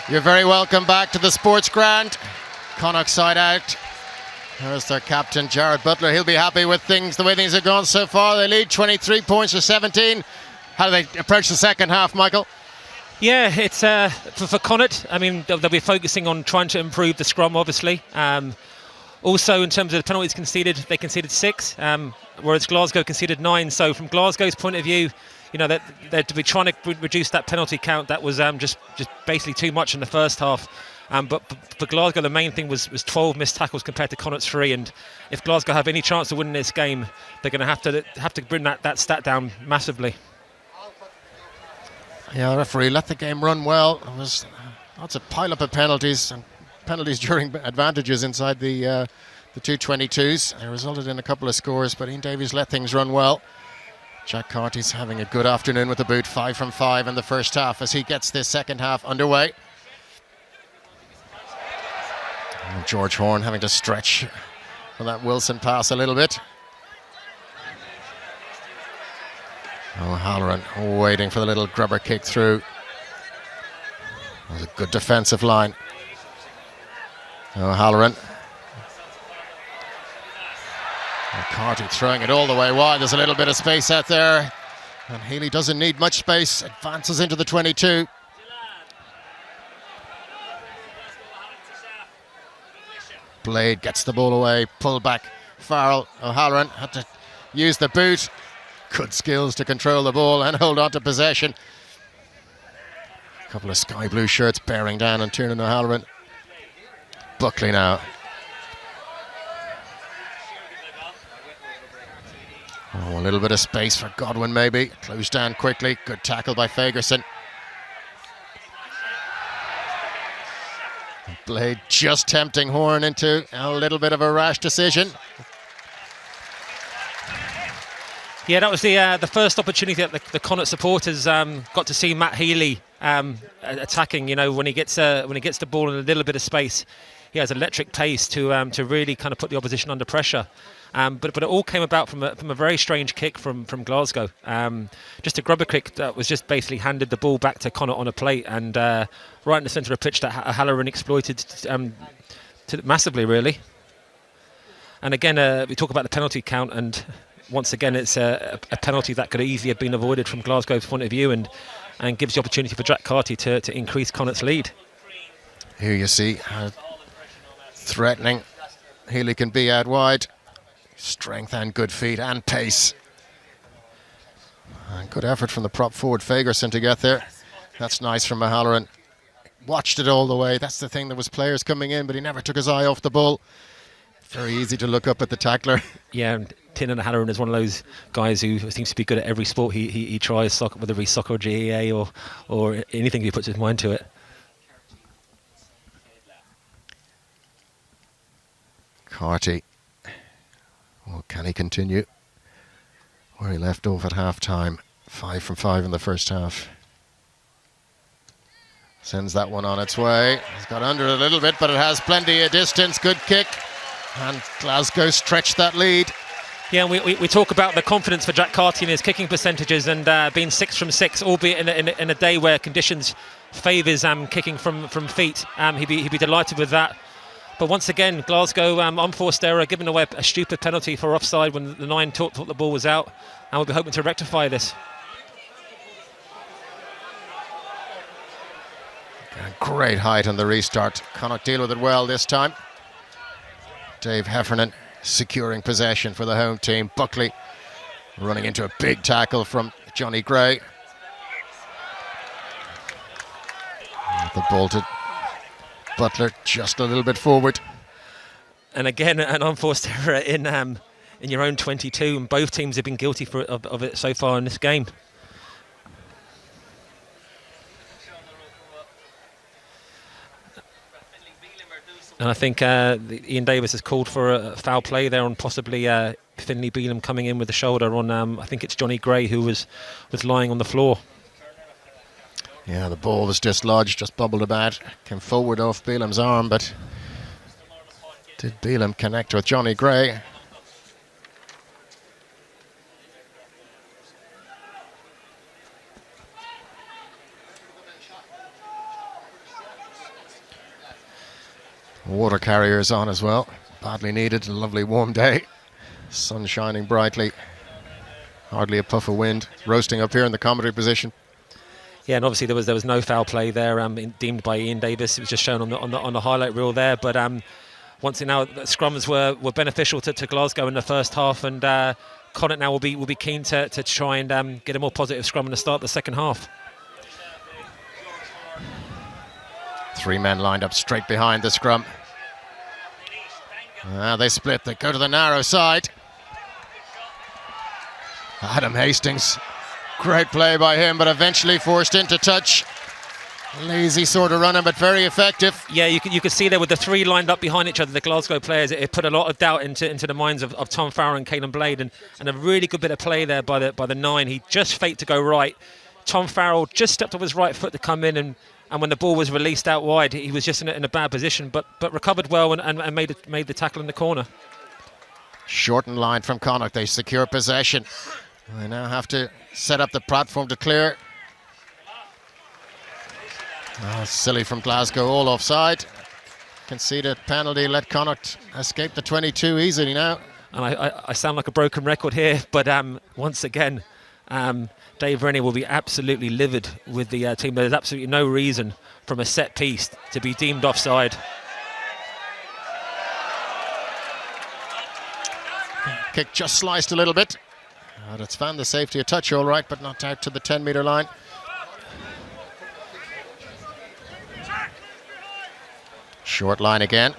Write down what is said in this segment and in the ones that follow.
You're very welcome back to the Sports Grand. Connacht side out. There's their captain, Jared Butler. He'll be happy with things, the way things have gone so far. They lead 23 points to 17. How do they approach the second half, Michael? Yeah, it's for Connacht. I mean, they'll be focusing on trying to improve the scrum, obviously. Also, in terms of the penalties conceded, they conceded 6, whereas Glasgow conceded 9. So, from Glasgow's point of view, you know, they're to be trying to reduce that penalty count. That was just basically too much in the first half. But for Glasgow, the main thing was 12 missed tackles compared to Connacht's 3. And if Glasgow have any chance of winning this game, they're going to have to bring that stat down massively. Yeah, the referee let the game run well. There was lots of pile-up of penalties and penalties during advantages inside the 222s. It resulted in a couple of scores, but Ian Davies let things run well. Jack Carty's having a good afternoon with the boot, 5 from 5 in the first half as he gets this second half underway. And George Horn having to stretch for that Wilson pass a little bit. O'Halloran waiting for the little grubber kick through. That was a good defensive line. O'Halloran. And Carty throwing it all the way wide. There's a little bit of space out there. And Healy doesn't need much space. Advances into the 22. Blade gets the ball away. Pull back. Farrell. O'Halloran had to use the boot. Good skills to control the ball and hold on to possession. A couple of sky blue shirts bearing down on Tiernan O'Halloran. Buckley now. Oh, a little bit of space for Godwin maybe. Closed down quickly. Good tackle by Fagerson. Blade just tempting Horn into a little bit of a rash decision. Yeah, that was the first opportunity that the Connacht supporters got to see Matt Healy attacking. You know, when he gets the ball in a little bit of space, he has electric pace to really kind of put the opposition under pressure. But it all came about from a very strange kick from Glasgow. Just a grubber kick that was just basically handed the ball back to Connacht on a plate, and right in the centre of the pitch that Halloran exploited massively, really. And again, we talk about the penalty count, and once again, it's a penalty that could easily have been avoided from Glasgow's point of view, and gives the opportunity for Jack Carty to increase Connacht's lead. Here you see how threatening Healy can be out wide. Strength and good feet and pace. And good effort from the prop forward Fagerson to get there. That's nice from O'Halloran. Watched it all the way. That's the thing, there was players coming in, but he never took his eye off the ball. Very easy to look up at the tackler. Yeah, and Tiernan O'Halloran is one of those guys who seems to be good at every sport he tries, soccer, whether it's soccer or GAA or anything he puts his mind to it. Carty. Well, can he continue where he left off at half-time? 5 from 5 in the first half. Sends that one on its way. He's got under it a little bit, but it has plenty of distance. Good kick. And Glasgow stretched that lead. Yeah, we talk about the confidence for Jack Carty in his kicking percentages, and being 6 from 6, albeit in a day where conditions favours kicking from feet. He'd be delighted with that. But once again, Glasgow unforced error, giving away a stupid penalty for offside when the 9 thought the ball was out, and we'll be hoping to rectify this. Great height on the restart. Connacht deal with it well this time. Dave Heffernan securing possession for the home team. Buckley running into a big tackle from Johnny Gray. The bolted Butler just a little bit forward. And again, an unforced error in your own 22, and both teams have been guilty of it so far in this game. And I think Ian Davis has called for a foul play there on possibly Finlay Bealham coming in with the shoulder on, I think it's Johnny Gray, who was lying on the floor. Yeah, the ball was dislodged, just bubbled about, came forward off Bealham's arm, but did Bealham connect with Johnny Gray? Water carriers on as well. Badly needed. A lovely warm day. Sun shining brightly. Hardly a puff of wind. Roasting up here in the commentary position. Yeah, and obviously there was no foul play there, deemed by Ian Davis. It was just shown on the highlight reel there. But once in now, scrums were beneficial to Glasgow in the first half, and Connacht now will be keen to try and get a more positive scrum in the start of the second half. 3 men lined up straight behind the scrum. They split. They go to the narrow side. Adam Hastings, great play by him, but eventually forced into touch. Lazy sort of running, but very effective. Yeah, you could see there with the 3 lined up behind each other, the Glasgow players, it put a lot of doubt into the minds of Tom Farrell and Caelan Blade, and a really good bit of play there by the 9. He just faked to go right. Tom Farrell just stepped off his right foot to come in, and when the ball was released out wide, he was just in a bad position, but recovered well and made the tackle in the corner. Shortened line from Connacht. They secure possession. They now have to set up the platform to clear. Silly from Glasgow, all offside. Conceded penalty, let Connacht escape the 22 easily now. And I sound like a broken record here, but once again, Dave Rennie will be absolutely livid with the team. There's absolutely no reason from a set piece to be deemed offside. Kick just sliced a little bit. It's found the safety a touch all right, but not out to the 10-metre line. Short line again.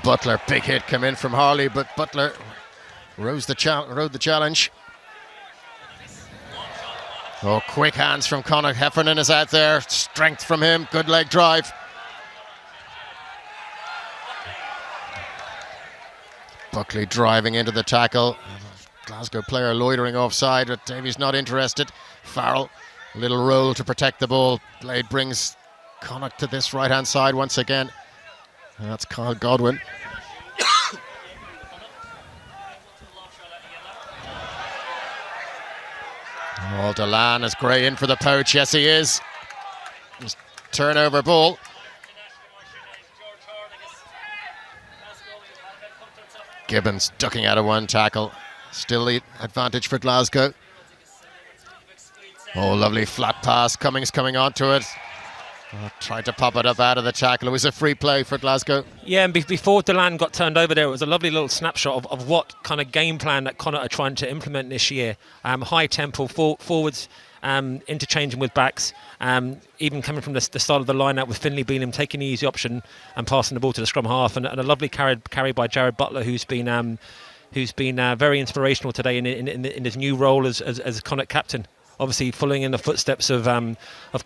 Butler, big hit come in from Harley, but Butler rode the challenge. Oh, quick hands from Connacht. Heffernan is out there. Strength from him. Good leg drive. Buckley driving into the tackle. Glasgow player loitering offside, but Davies not interested. Farrell, a little roll to protect the ball. Blade brings Connacht to this right-hand side once again. And that's Kyle Godwin. Oh, Delan is Gray in for the poach. Yes, he is. Just turnover ball. Gibbons ducking out of one tackle. Still the advantage for Glasgow. Oh, lovely flat pass. Cummings coming onto it. Tried to pop it up out of the tackle. It was a free play for Glasgow. Yeah, and before Delan got turned over there, it was a lovely little snapshot of what kind of game plan that Connacht are trying to implement this year. High tempo, forwards, interchanging with backs, even coming from the start of the line-out with Finlay Beelum taking the easy option and passing the ball to the scrum half, and a lovely carry by Jared Butler, who's been very inspirational today in his new role as Connacht captain. Obviously, following in the footsteps of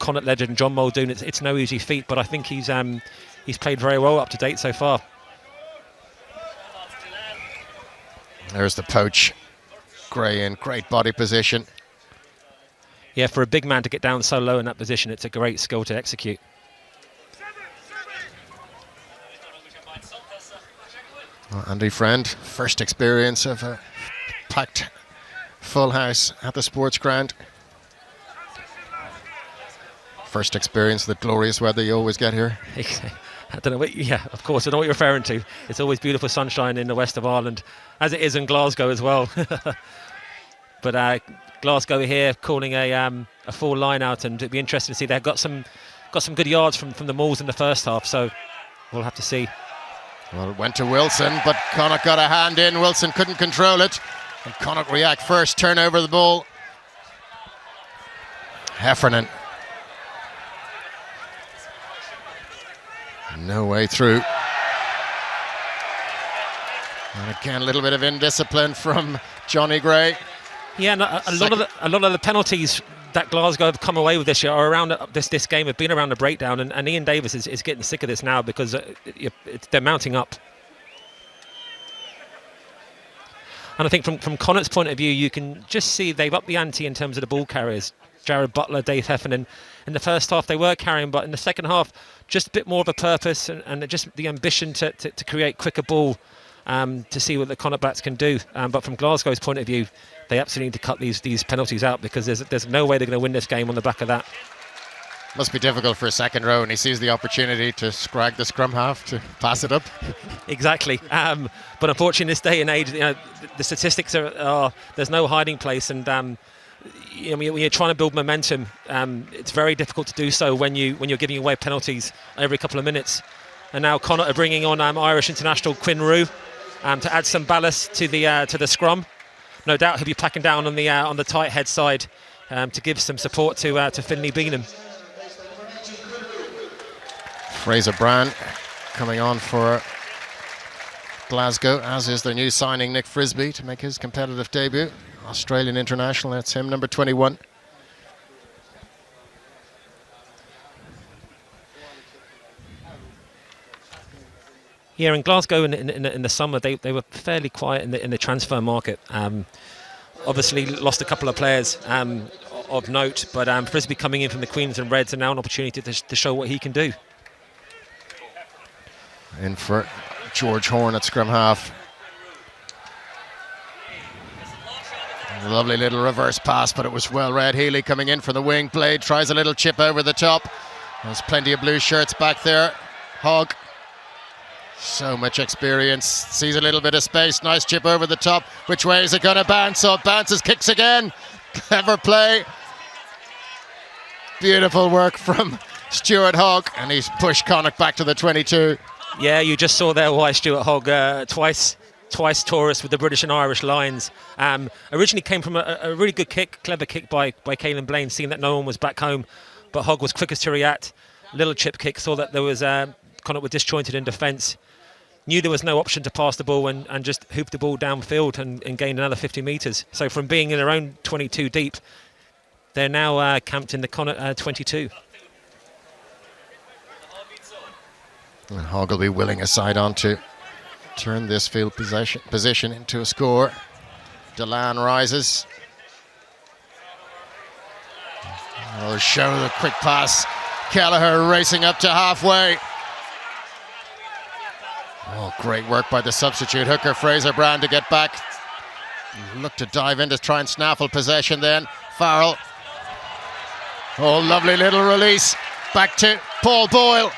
Connacht legend John Muldoon, it's no easy feat, but I think he's played very well up to date so far. There's the poach. Gray in great body position. Yeah, for a big man to get down so low in that position, it's a great skill to execute. Well, Andy Friend, first experience of a packed full house at the sports ground. First experience of the glorious weather you always get here. I don't know what, yeah, of course, I know what you're referring to. It's always beautiful sunshine in the west of Ireland, as it is in Glasgow as well. But Glasgow here calling a full line out, and it'd be interesting to see. They've got some good yards from the mauls in the first half, so we'll have to see. Well, it went to Wilson, but Connacht got a hand in. Wilson couldn't control it, and Connacht react first, turn over the ball. Heffernan. No way through. And again, a little bit of indiscipline from Johnny Gray. Yeah, and a lot of the penalties that Glasgow have come away with this year are around this game have been around the breakdown, and Ian Davis is getting sick of this now because they're mounting up. And I think from Connacht's point of view, you can just see they've upped the ante in terms of the ball carriers. Jared Butler, Dave Heffernan. In the first half they were carrying, but in the second half just a bit more of a purpose and just the ambition to create quicker ball, to see what the Connacht backs can do. But from Glasgow's point of view, they absolutely need to cut these penalties out, because there's no way they're going to win this game on the back of that. Must be difficult for a second row, and he sees the opportunity to scrag the scrum half to pass it up. Exactly. But unfortunately, in this day and age, the statistics are there's no hiding place, and when you're trying to build momentum, it's very difficult to do so when you're giving away penalties every couple of minutes. And now Connacht are bringing on Irish international Quinn Roux to add some ballast to the scrum. No doubt he'll be packing down on the tight head side to give some support to Finlay Beanham. Fraser Brand coming on for Glasgow, as is their new signing Nick Frisby to make his competitive debut. Australian international, that's him, number 21. Here in Glasgow in the summer, they were fairly quiet in the transfer market. Obviously lost a couple of players of note, but Frisby coming in from the Queens and Reds, and now an opportunity to show what he can do. In for George Horn at scrum half. A lovely little reverse pass, but it was well read. Healy coming in from the wing. Blade tries a little chip over the top. There's plenty of blue shirts back there. Hogg, so much experience, sees a little bit of space. Nice chip over the top. Which way is it going to bounce? So it bounces, kicks again. Clever play. Beautiful work from Stuart Hogg, and he's pushed Connacht back to the 22. Yeah, you just saw there why Stuart Hogg twice tourist with the British and Irish Lions. Originally came from a really good kick, clever kick by Caelan Blaine, seeing that no one was back home. But Hogg was quickest to react. Little chip kick, saw that there was Connacht were disjointed in defence. Knew there was no option to pass the ball and just hooped the ball downfield and gained another 50 metres. So from being in their own 22 deep, they're now camped in the Connacht 22. And Hogg will be willing a side on to turn this field position into a score. Delan rises. Oh, show the quick pass. Kelleher racing up to halfway. Oh, great work by the substitute hooker Fraser Brand to get back. Look to dive in to try and snaffle possession then. Farrell. Oh, lovely little release. Back to Paul Boyle.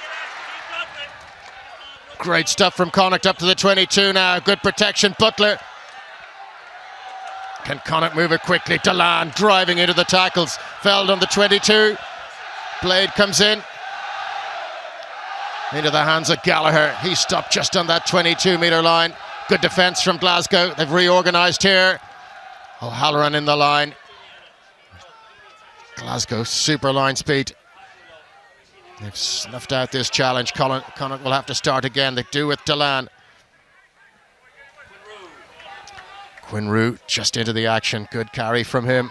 Great stuff from Connacht up to the 22 now. Good protection. Butler. Can Connacht move it quickly? Delan driving into the tackles. Feld on the 22. Blade comes in. Into the hands of Gallagher. He stopped just on that 22-metre line. Good defence from Glasgow. They've reorganised here. O'Halloran in the line. Glasgow, super line speed. They've snuffed out this challenge. Connacht will have to start again. They do with Delan. Quinn Roux just into the action. Good carry from him.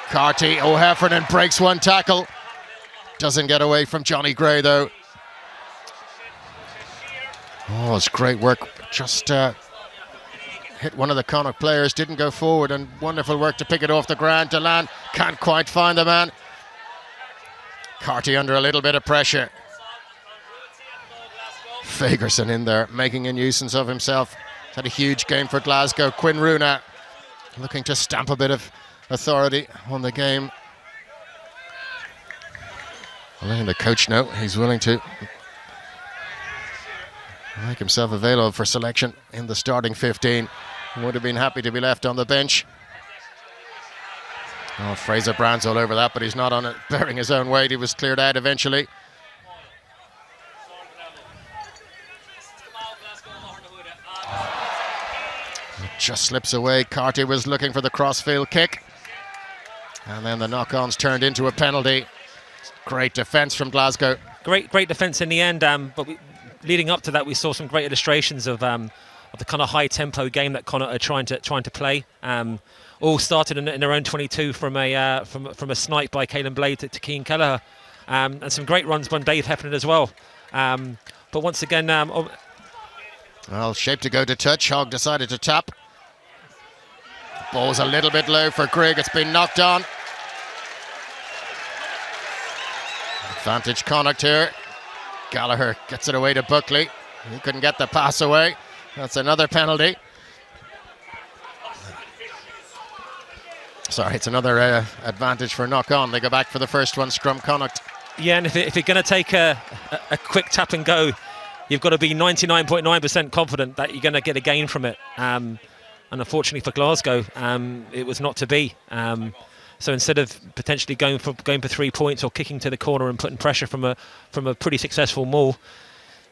Carty, O'Heffernan breaks one tackle. Doesn't get away from Johnny Gray though. Oh, it's great work. Just hit one of the Connacht players, didn't go forward, and wonderful work to pick it off the ground. Delan can't quite find the man. Carty under a little bit of pressure. Fagerson in there, making a nuisance of himself. Had a huge game for Glasgow. Quinn Roux now looking to stamp a bit of authority on the game. Letting the coach know he's willing to make himself available for selection in the starting 15. Would have been happy to be left on the bench. Oh, Fraser Brand's all over that, but he's not on it, bearing his own weight. He was cleared out eventually. It just slips away. Carty was looking for the crossfield kick. And then the knock-on's turned into a penalty. Great defence from Glasgow. Great defence in the end, but leading up to that, we saw some great illustrations of the kind of high-tempo game that Connacht are trying to play. All started in their own 22 from a snipe by Caelan Blade to Cian Kelleher, and some great runs by Dave Heffernan as well. But once again, well, shape to go to touch. Hogg decided to tap. Ball's a little bit low for Grigg. It's been knocked on. Advantage Connacht here. Gallagher gets it away to Buckley. He couldn't get the pass away. That's another penalty. Sorry, it's another advantage for knock-on. They go back for the first one, scrum Connacht. Yeah, and if you're going to take a quick tap and go, you've got to be 99.9% confident that you're going to get a gain from it. And unfortunately for Glasgow, it was not to be. So instead of potentially going for 3 points or kicking to the corner and putting pressure from a pretty successful maul,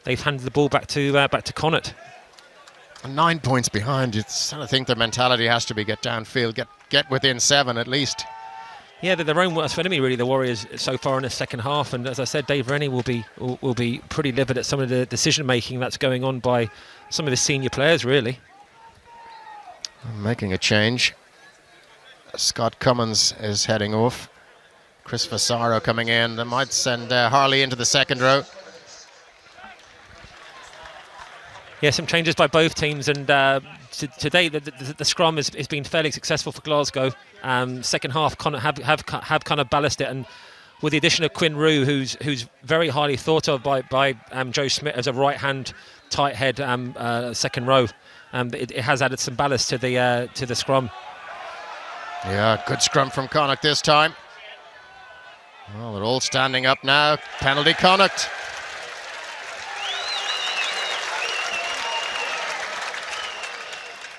they've handed the ball back to Connacht. 9 points behind. I think their mentality has to be get downfield, get within 7 at least. Yeah, they're their own worst enemy, really, the Warriors, so far in the second half. And as I said, Dave Rennie will be pretty livid at some of the decision-making that's going on by some of his senior players, really. Making a change. Scott Cummins is heading off. Chris Vasaro coming in. They might send Harley into the second row. Yeah, some changes by both teams, and today the scrum has been fairly successful for Glasgow. Second half have kind of ballasted it, and with the addition of Quinn Rue, who's very highly thought of by Joe Schmidt as a right-hand tight head second row, it has added some ballast to the scrum. Yeah, good scrum from Connacht this time. Well, they're all standing up now. Penalty Connacht.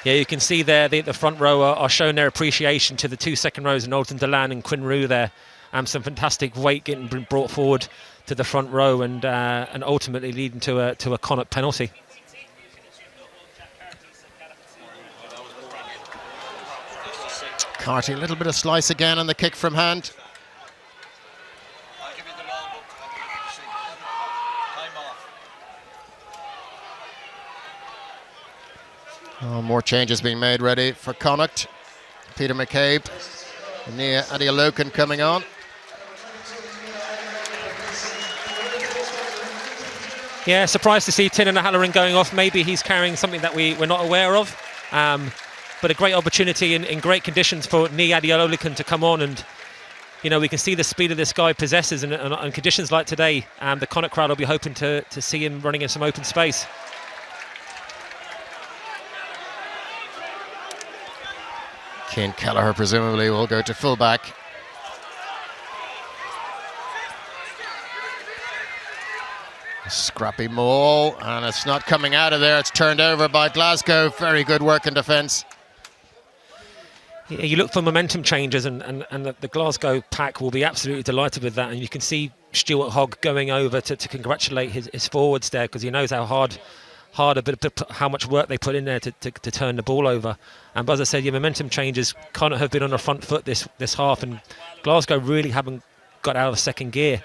Yeah, you can see there the front row are showing their appreciation to the 2 second rows, Nolton Delan and Quinn Rue there. Some fantastic weight getting brought forward to the front row and ultimately leading to a Connacht penalty. Carty, a little bit of slice again on the kick from hand. Oh, more changes being made ready for Connacht. Peter McCabe, Nia Adialokan coming on. Yeah, surprised to see Tiernan O'Halloran going off. Maybe he's carrying something that we're not aware of. But a great opportunity in great conditions for Nia Adialokan to come on, and we can see the speed of this guy possesses, and on conditions like today, the Connacht crowd will be hoping to see him running in some open space. Cian Kelleher presumably will go to fullback. Scrappy maul, and it's not coming out of there. It's turned over by Glasgow. Very good work in defence. Yeah, you look for momentum changes, and the Glasgow pack will be absolutely delighted with that. And you can see Stuart Hogg going over to congratulate his forwards there, because he knows how hard how much work they put in there to turn the ball over. And as I said, your momentum changes. Connacht have been on the front foot this half, and Glasgow really haven't got out of second gear.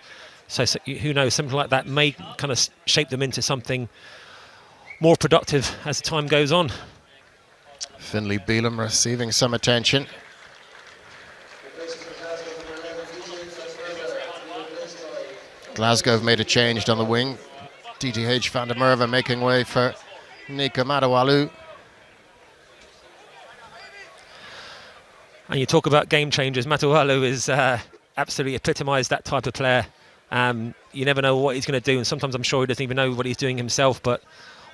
So who knows, something like that may kind of shape them into something more productive as the time goes on. Finlay Beelum receiving some attention. Glasgow have made a change on the wing. DTH van der Merwe making way for Nico Madawalu. And you talk about game changers. Madawalu is absolutely epitomised that type of player. You never know what he's going to do, and sometimes I'm sure he doesn't even know what he's doing himself, but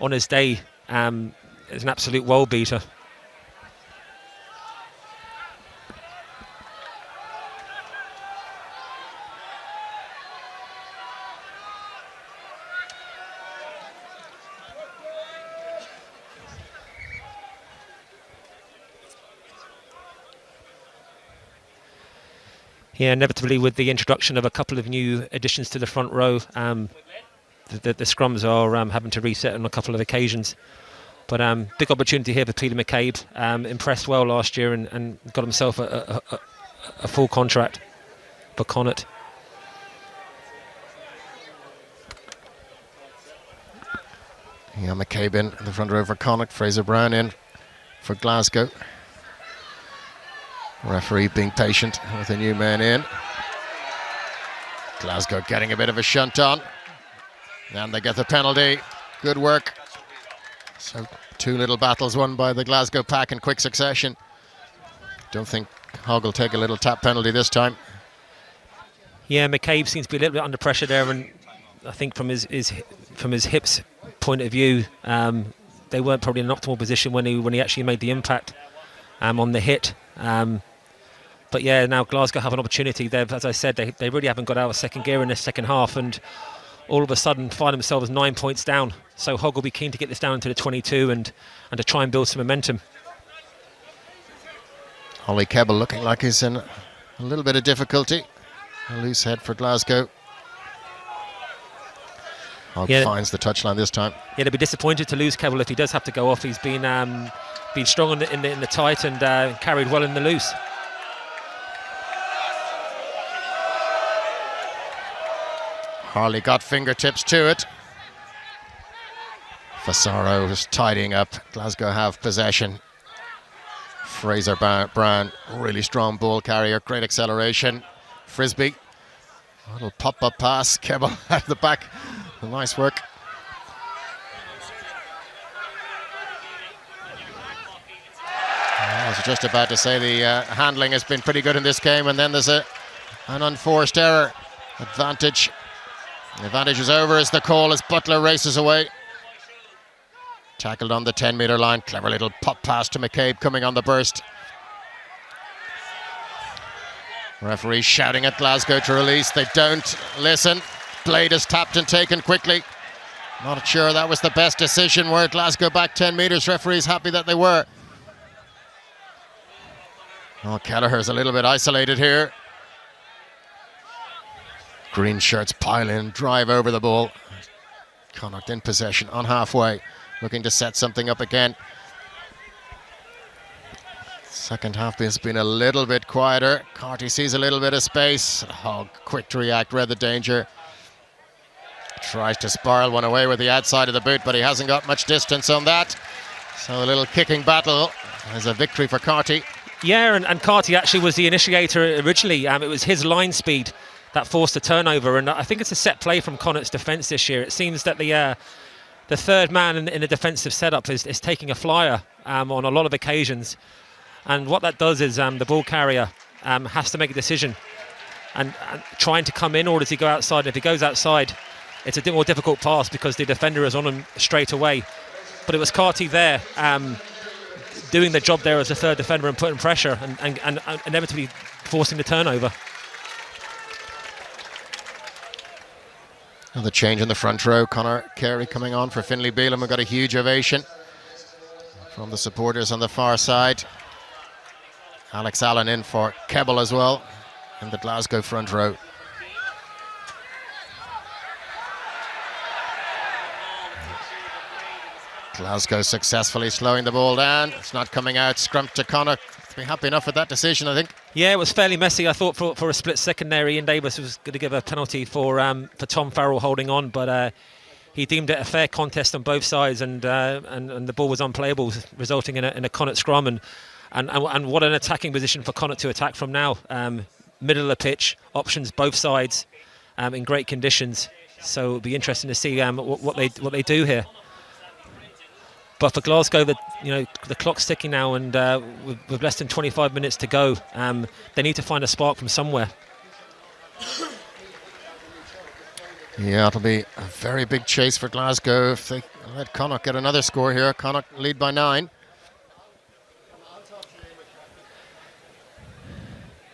on his day, it's an absolute world beater. Yeah, inevitably with the introduction of a couple of new additions to the front row, the scrums are having to reset on a couple of occasions. But big opportunity here for Peter McCabe. Impressed well last year and got himself a full contract for Connacht. Yeah, McCabe in the front row for Connacht. Fraser Brown in for Glasgow. Referee being patient with a new man in. Glasgow getting a bit of a shunt on. And they get the penalty. Good work. So 2 little battles won by the Glasgow pack in quick succession. Don't think Hogg will take a little tap penalty this time. Yeah, McCabe seems to be a little bit under pressure there, and I think from his hips point of view, they weren't probably in an optimal position when he actually made the impact on the hit. But yeah, now Glasgow have an opportunity. They've, as I said, they really haven't got out of second gear in this second half, and all of a sudden find themselves 9 points down. So Hogg will be keen to get this down to the 22 and to try and build some momentum. Ollie Kebble looking like he's in a little bit of difficulty. A loose head for Glasgow. Hogg finds the touchline this time. Yeah, they'll be disappointed to lose Kebble if he does have to go off. He's been strong in the tight and carried well in the loose. Harley got fingertips to it. Fasaro is tidying up. Glasgow have possession. Fraser Brown, really strong ball carrier, great acceleration. Frisbee, a little pop-up pass. Kebble at the back. Nice work. I was just about to say the handling has been pretty good in this game, and then there's an unforced error. Advantage. The advantage is over as the call as Butler races away. Tackled on the 10-metre line. Clever little pop pass to McCabe coming on the burst. Referee shouting at Glasgow to release. They don't listen. Blade is tapped and taken quickly. Not sure that was the best decision. Were Glasgow back 10 metres? Referee's happy that they were. Oh, Kelleher's a little bit isolated here. Green shirts pile in, drive over the ball. Connacht in possession on halfway, looking to set something up again. Second half has been a little bit quieter. Carty sees a little bit of space. Hogg, quick to react, read the danger. Tries to spiral one away with the outside of the boot, but he hasn't got much distance on that. So a little kicking battle is a victory for Carty. Yeah, and Carty actually was the initiator originally. It was his line speed that forced a turnover, and I think it's a set play from Connacht's defence this year. It seems that the third man in the defensive setup is taking a flyer on a lot of occasions, and what that does is the ball carrier has to make a decision and trying to come in, or does he go outside? And if he goes outside, it's a more difficult pass because the defender is on him straight away. But it was Carty there doing the job there as a third defender and putting pressure and inevitably forcing the turnover. Another change in the front row. Conor Carey coming on for Finlay Bealham. We got a huge ovation from the supporters on the far side. Alex Allen in for Kebble as well in the Glasgow front row. Glasgow successfully slowing the ball down. It's not coming out. Scrum to Connacht. Be happy enough with that decision, I think. Yeah, it was fairly messy. I thought for a split second there, Ian Davis was going to give a penalty for Tom Farrell holding on, but he deemed it a fair contest on both sides, and the ball was unplayable, resulting in a Connacht scrum, and what an attacking position for Connacht to attack from now. Middle of the pitch, options both sides, in great conditions. So it'll be interesting to see what they do here. But for Glasgow, the clock's ticking now, and with less than 25 minutes to go, they need to find a spark from somewhere. Yeah, it'll be a very big chase for Glasgow if they let Connacht get another score here. Connacht lead by 9.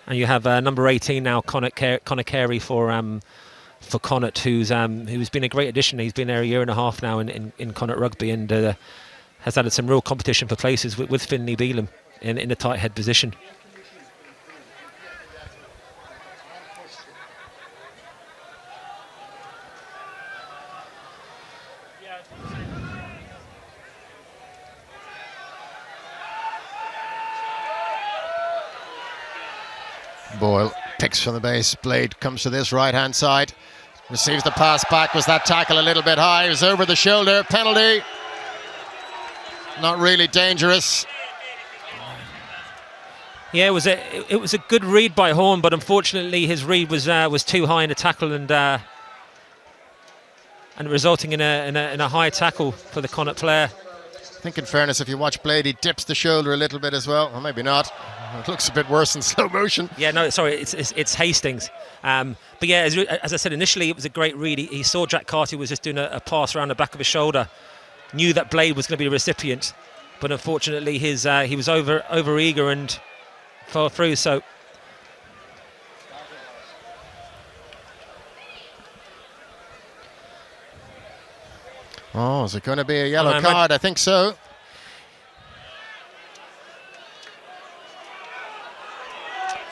And you have number 18 now, Conor Carey for Connacht, who's been a great addition. He's been there a year and a half now in Connacht rugby, and has added some real competition for places with Finlay Bealham in the tight head position. Boyle picks from the base. Blade comes to this right-hand side. Receives the pass back. Was that tackle a little bit high? It was over the shoulder. Penalty. Not really dangerous. Yeah, it was a good read by Horn, but unfortunately his read was too high in the tackle, and resulting in a high tackle for the Connacht player. I think in fairness, if you watch Blade, he dips the shoulder a little bit as well. Or maybe not. It looks a bit worse in slow motion. Yeah, no, sorry, it's Hastings. But yeah, as I said initially, it was a great read. He saw Jack Carty was just doing a pass around the back of his shoulder. Knew that Blade was going to be the recipient, but unfortunately he was over eager and fell through. So Oh, is it going to be a yellow card? I think so.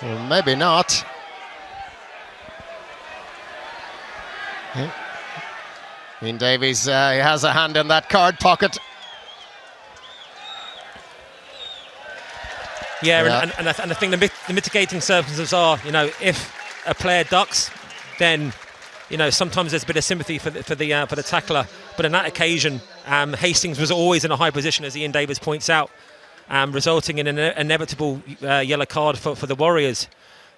Well, maybe not. Yeah. Ian Davies, he has a hand in that card pocket. Yeah. And I think the mitigating circumstances are, if a player ducks, then sometimes there's a bit of sympathy for the tackler. But on that occasion, Hastings was always in a high position, as Ian Davies points out, resulting in an inevitable yellow card for the Warriors,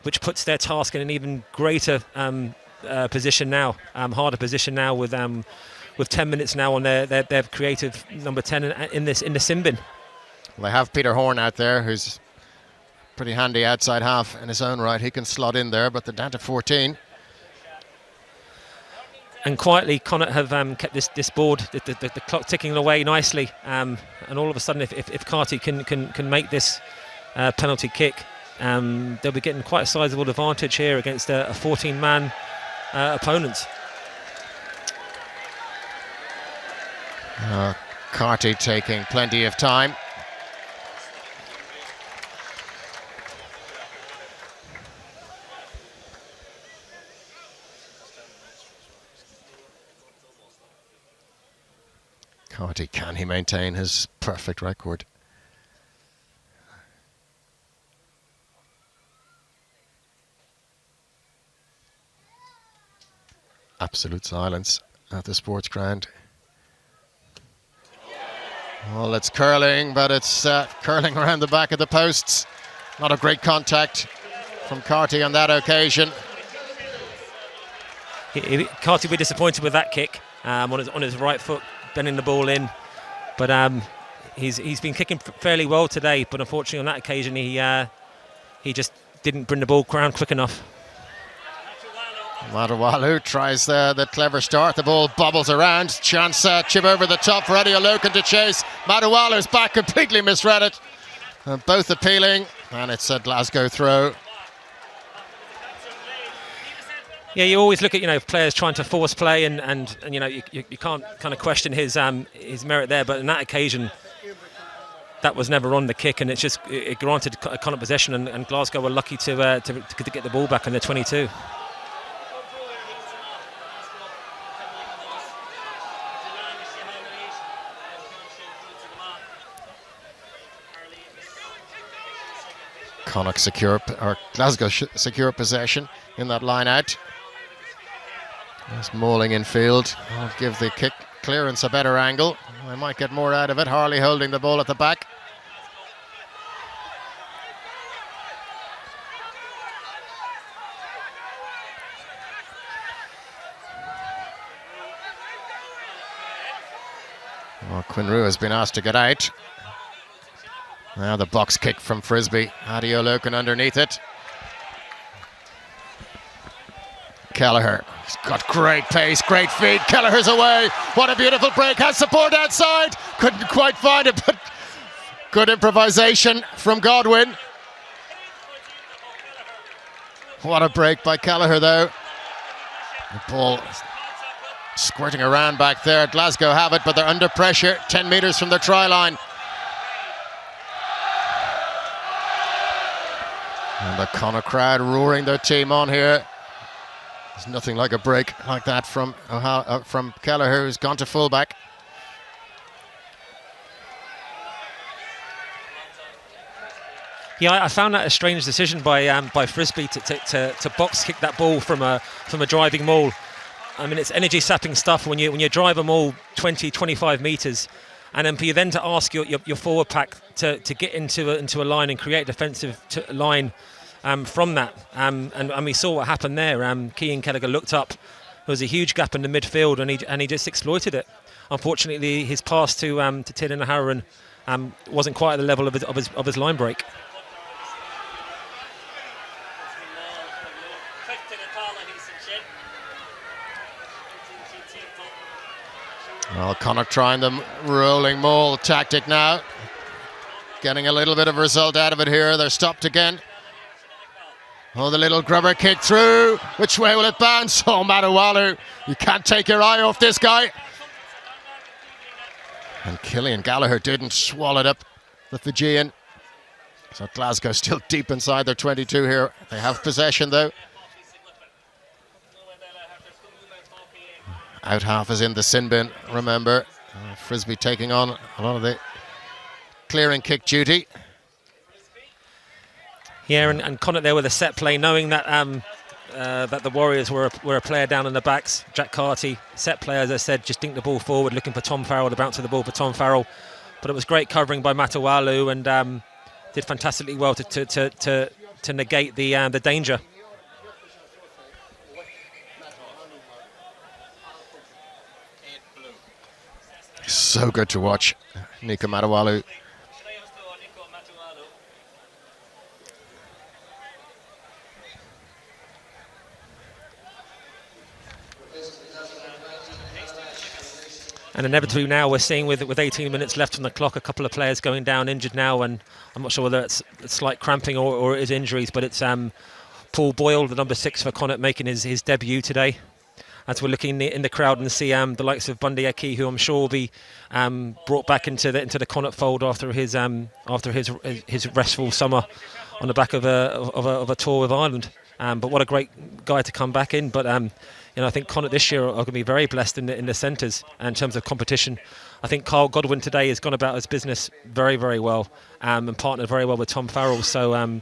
which puts their task in an even greater position now, harder position now with 10 minutes now on their creative number 10 in the sin bin. Well, they have Peter Horn out there, who's pretty handy outside half in his own right. He can slot in there, but they're down to 14. And quietly, Connacht have kept this board, the clock ticking away nicely. And all of a sudden, if Carty can make this penalty kick, they'll be getting quite a sizable advantage here against a 14-man opponent. Carty taking plenty of time. Carty, can he maintain his perfect record? Absolute silence at the sports ground. Well, it's curling, but it's curling around the back of the posts. Not a great contact from Carty on that occasion. Carty will be disappointed with that kick on his right foot, bending the ball in. But he's been kicking fairly well today, but unfortunately on that occasion he just didn't bring the ball around quick enough. Matawalu tries the clever start. The ball bobbles around. Chance chip over the top for Eddie Oloken to chase. Matawalu's back, completely misread it. Both appealing, and it's a Glasgow throw. Yeah, you always look at players trying to force play, and you can't kind of question his merit there. But on that occasion, that was never on the kick, and it granted a kind of possession, and Glasgow were lucky to get the ball back in the 22. Glasgow secure possession in that line out. There's Mauling in field. I'll give the kick clearance a better angle. They might get more out of it. Harley holding the ball at the back. Well, Quinru has been asked to get out. Now the box kick from Frisbee. Adi Oloken underneath it. Kelleher, he's got great pace, great feet. Kelleher's away. What a beautiful break. Has support outside. Couldn't quite find it, but good improvisation from Godwin. What a break by Kelleher, though. The ball squirting around back there. Glasgow have it, but they're under pressure. 10 metres from their try line. And the Connacht crowd roaring their team on here. There's nothing like a break like that from Kelleher, who's gone to fullback. Yeah, I found that a strange decision by Frisbee to box kick that ball from a driving maul. I mean, it's energy sapping stuff when you drive a maul 20-25 metres, and then for you then to ask your forward pack to get into a line and create a defensive line from that. And we saw what happened there. Cian Kelleher looked up. There was a huge gap in the midfield, and he just exploited it. Unfortunately, his pass to Tillyo O'Halloran wasn't quite at the level of his line break. Well, Connacht trying the rolling maul tactic now. Getting a little bit of result out of it here. They're stopped again. Oh, the little grubber kick through. Which way will it bounce? Oh, Matawalu, you can't take your eye off this guy. And Killian Gallagher didn't swallow it up, the Fijian. So Glasgow still deep inside their 22 here. They have possession though. Out half is in the sin bin, remember. Frisbee taking on a lot of the clearing kick duty. Yeah, and Connacht there with a set play, knowing that that the Warriors were a player down in the backs. Jack Carty, set play, as I said, just dinked the ball forward, looking for Tom Farrell, the bounce of the ball for Tom Farrell. But it was great covering by Matawalu, and did fantastically well to negate the danger. So good to watch, Nico Matawalu. And inevitably now we're seeing with 18 minutes left on the clock, a couple of players going down injured now, and I'm not sure whether it's slight cramping or it is injuries, but it's Paul Boyle, the number 6 for Connacht, making his debut today. As we're looking in the crowd and see the likes of Bundy Eki, who I'm sure will be brought back into the Connacht fold after his restful summer on the back of a tour with Ireland. But what a great guy to come back in. But I think Connacht this year are going to be very blessed in the centres in terms of competition. I think Carl Godwin today has gone about his business very, very well and partnered very well with Tom Farrell. So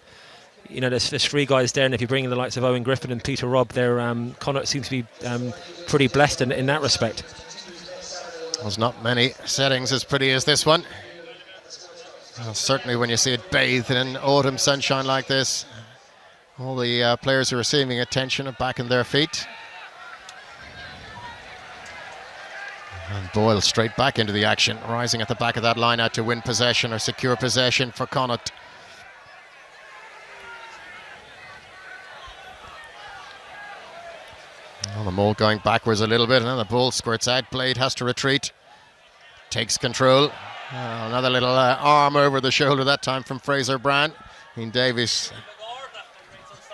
there's 3 guys there, and if you bring in the likes of Owen Griffin and Peter Robb, Connacht seems to be pretty blessed in that respect. There's not many settings as pretty as this one. Well, certainly when you see it bathed in autumn sunshine like this, all the players are receiving attention are back in their feet. And Boyle straight back into the action, rising at the back of that line out to win possession or secure possession for Connacht. Well, the Mole going backwards a little bit, and then the ball squirts out. Blade has to retreat, takes control. Another little arm over the shoulder that time from Fraser Brand. Ian Davies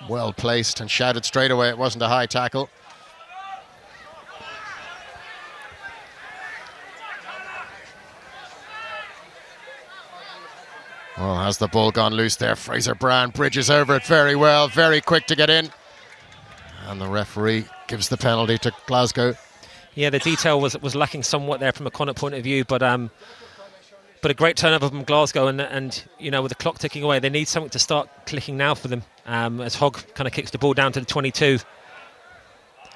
well placed and shouted straight away it wasn't a high tackle. Well, has the ball gone loose there? Fraser Brand bridges over it very well, very quick to get in. And the referee gives the penalty to Glasgow. Yeah, the detail was lacking somewhat there from a Connacht point of view, but a great turnover from Glasgow, and with the clock ticking away, they need something to start clicking now for them. As Hogg kind of kicks the ball down to the 22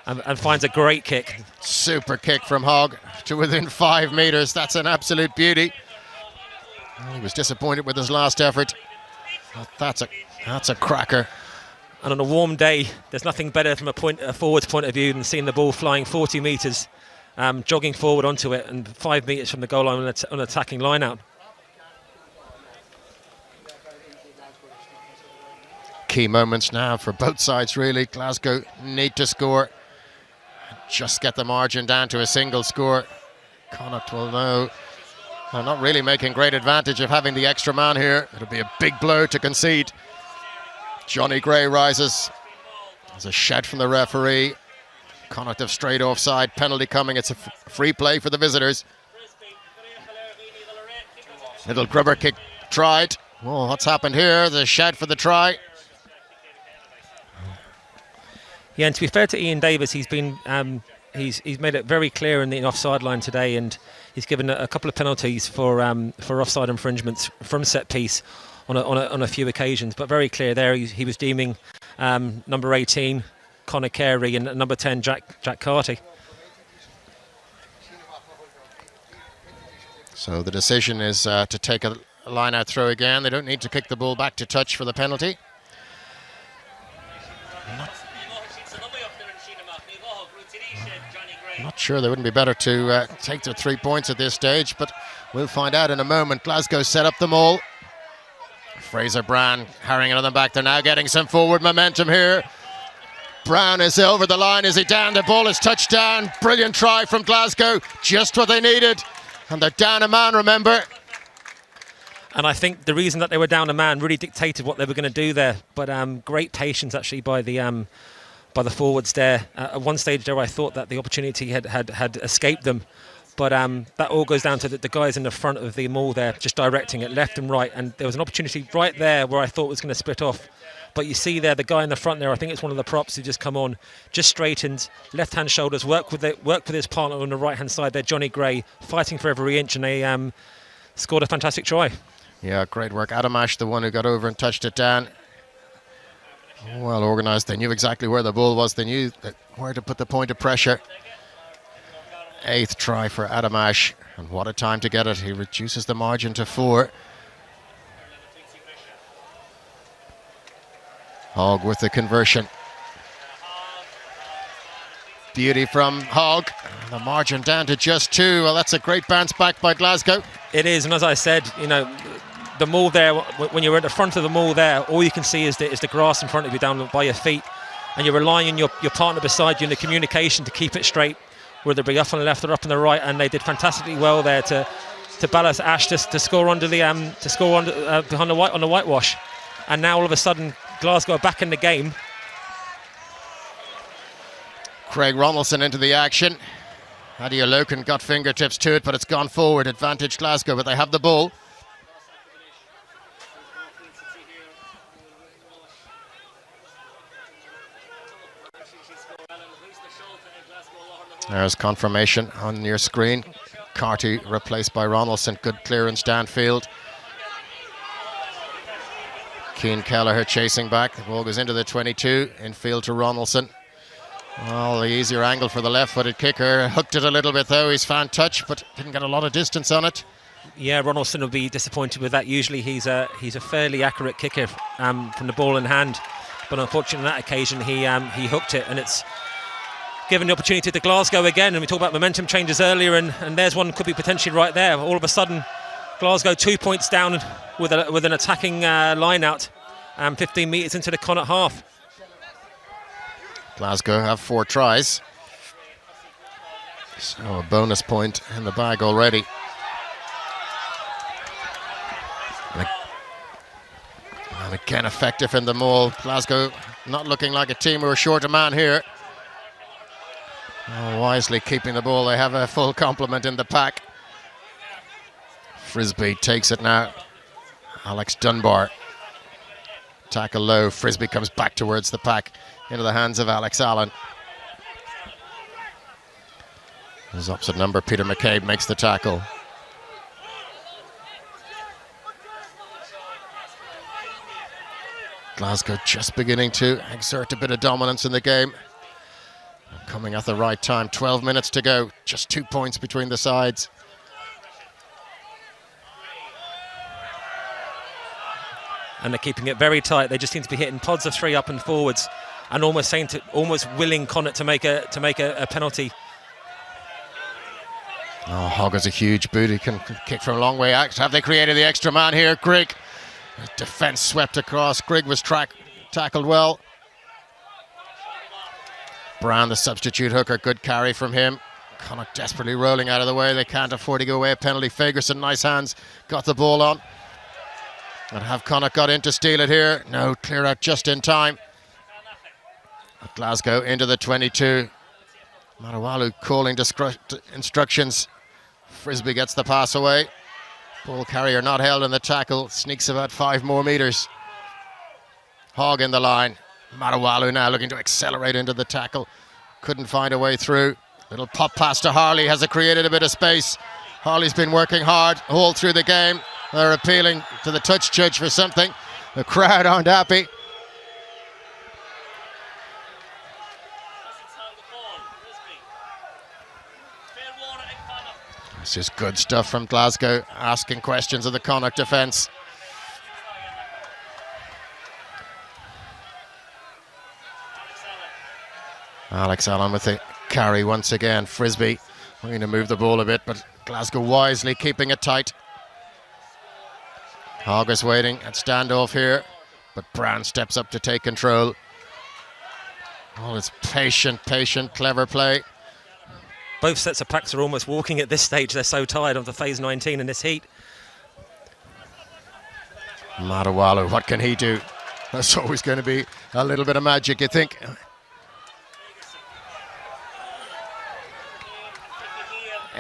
and finds a great kick. Super kick from Hogg to within 5 metres. That's an absolute beauty. Well, he was disappointed with his last effort. But that's a cracker. And on a warm day, there's nothing better from a forward's point of view than seeing the ball flying 40 metres, jogging forward onto it, and 5 metres from the goal line on an attacking line-out. Key moments now for both sides, really. Glasgow need to score. Just get the margin down to a single score. Connacht will know. They're not really making great advantage of having the extra man here. It'll be a big blow to concede. Johnny Gray rises. There's a shout from the referee. Connacht have straight offside. Penalty coming. It's a free play for the visitors. Little grubber kick tried. Oh, what's happened here? There's a shout for the try. Yeah, and to be fair to Ian Davis, he's been he's made it very clear in the offside line today, and he's given a couple of penalties for offside infringements from set piece on a few occasions, but very clear there. He was deeming number 18 Conor Carey and number 10 Jack Carty. So the decision is to take a line-out throw again. They don't need to kick the ball back to touch for the penalty. I'm not sure they wouldn't be better to take their 3 points at this stage, but we'll find out in a moment. Glasgow set up the maul. Fraser Brand harrying another back. They're now getting some forward momentum here. Brown is over the line. Is he down? The ball is touched down. Brilliant try from Glasgow. Just what they needed. And they're down a man, remember. And I think the reason that they were down a man really dictated what they were going to do there. But great patience actually by the forwards there. At one stage there I thought that the opportunity had escaped them. But that all goes down to the guys in the front of the mall there, just directing it left and right. And there was an opportunity right there where I thought was going to split off. But you see there, the guy in the front there, I think it's one of the props who just come on, just straightened, left-hand shoulders, work with his partner on the right-hand side there, Johnny Gray, fighting for every inch, and they scored a fantastic try. Yeah, great work. Adamash, the one who got over and touched it down. Well organised. They knew exactly where the ball was. They knew where to put the point of pressure. 8th try for Adamash, and what a time to get it. He reduces the margin to 4. Hogg with the conversion. Beauty from Hogg. The margin down to just 2. Well, that's a great bounce back by Glasgow. It is, and as I said, you know, the mall there, when you're at the front of the mall there, all you can see is the grass in front of you down by your feet, and you're relying on your partner beside you in the communication to keep it straight, whether it be up on the left or up on the right, and they did fantastically well there to ballast Ash to score under the behind on the whitewash, and now all of a sudden Glasgow are back in the game. Craig Ronaldson into the action. Adia Loken got fingertips to it, but it's gone forward. Advantage Glasgow, but they have the ball. There's confirmation on your screen. Carty replaced by Ronaldson. Good clearance downfield. Keane Kelleher chasing back. The ball goes into the 22. Infield to Ronaldson. Well, the easier angle for the left-footed kicker. Hooked it a little bit though. He's found touch, but didn't get a lot of distance on it. Yeah, Ronaldson will be disappointed with that. Usually he's a fairly accurate kicker from the ball in hand, but unfortunately on that occasion he hooked it, and it's given the opportunity to Glasgow again. And we talked about momentum changes earlier, and there's one could be potentially right there. All of a sudden, Glasgow 2 points down with an attacking line out, 15 metres into the Connacht half. Glasgow have 4 tries, so a bonus point in the bag already. And again effective in the maul. Glasgow not looking like a team who are short a man here. Oh, wisely keeping the ball. They have a full complement in the pack. Frisbee takes it now. Alex Dunbar. Tackle low. Frisbee comes back towards the pack into the hands of Alex Allen. His opposite number, Peter McCabe, makes the tackle. Glasgow just beginning to exert a bit of dominance in the game. Coming at the right time. 12 minutes to go. Just 2 points between the sides. And they're keeping it very tight. They just seem to be hitting pods of 3 up and forwards, and almost willing Connacht to make a penalty. Oh, Hogg has a huge boot. He can kick from a long way out. Have they created the extra man here? Grigg. Defence swept across. Grigg was tackled well. Brown, the substitute hooker, good carry from him. Connacht desperately rolling out of the way. They can't afford to go away a penalty. Fagerson, nice hands, got the ball on. And have Connacht got in to steal it here? No, clear out just in time. Glasgow into the 22. Marawalu calling instructions. Frisbee gets the pass away. Ball carrier not held in the tackle. Sneaks about 5 more metres. Hogg in the line. Marawalu now looking to accelerate into the tackle. Couldn't find a way through. Little pop pass to Harley. Has it created a bit of space? Harley's been working hard all through the game. They're appealing to the touch judge for something. The crowd aren't happy. This is good stuff from Glasgow, asking questions of the Connacht defence. Alex Allen with the carry once again. Frisbee going to move the ball a bit, but Glasgow wisely keeping it tight. Hogg is waiting at standoff here, but Brown steps up to take control. Oh, it's patient, clever play. Both sets of packs are almost walking at this stage. They're so tired of the phase 19 in this heat. Marawalu, what can he do? That's always going to be a little bit of magic, you think.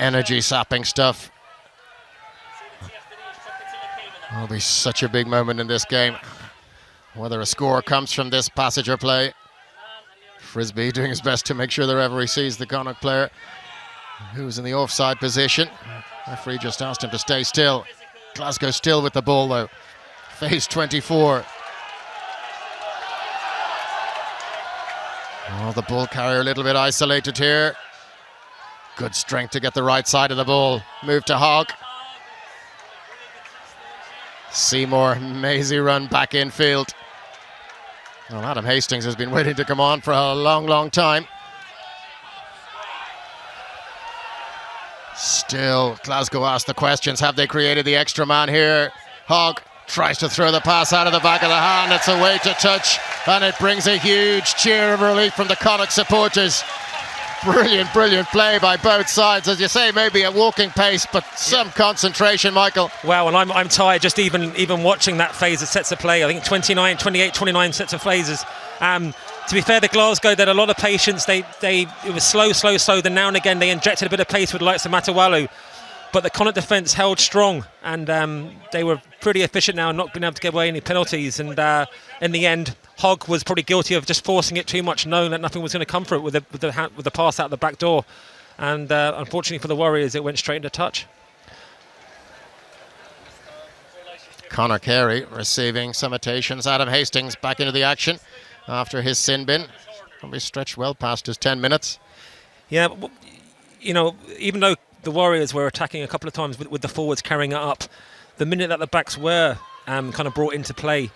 energy sapping stuff. Will be such a big moment in this game. Whether a score comes from this passage or play. Frisbee doing his best to make sure the referee sees the Connacht player who's in the offside position. The referee just asked him to stay still. Glasgow still with the ball though. Phase 24. Oh, the ball carrier a little bit isolated here. Good strength to get the right side of the ball. Move to Hogg. Seymour, mazy run back infield. Well, Adam Hastings has been waiting to come on for a long, long time. Still, Glasgow asked the questions. Have they created the extra man here? Hogg tries to throw the pass out of the back of the hand. It's a way to touch, and it brings a huge cheer of relief from the Connacht supporters. Brilliant, brilliant play by both sides. As you say, maybe at walking pace, but some concentration, Michael. Wow, and I'm tired just even watching that phase of sets of play. I think 28, 29 sets of phases. To be fair, the Glasgow, they had a lot of patience. It was slow. Then now and again they injected a bit of pace with the likes of Matawalu. But the Connacht defence held strong, and they were pretty efficient now, not being able to give away any penalties. And in the end, Hogg was probably guilty of just forcing it too much, knowing that nothing was going to come for it with the pass out the back door. And unfortunately for the Warriors, it went straight into touch. Conor Carey receiving some attentions. Adam Hastings back into the action after his sin bin. Probably stretched well past his 10 minutes. Yeah, you know, even though the Warriors were attacking a couple of times with the forwards carrying it up, the minute that the backs were kind of brought into play,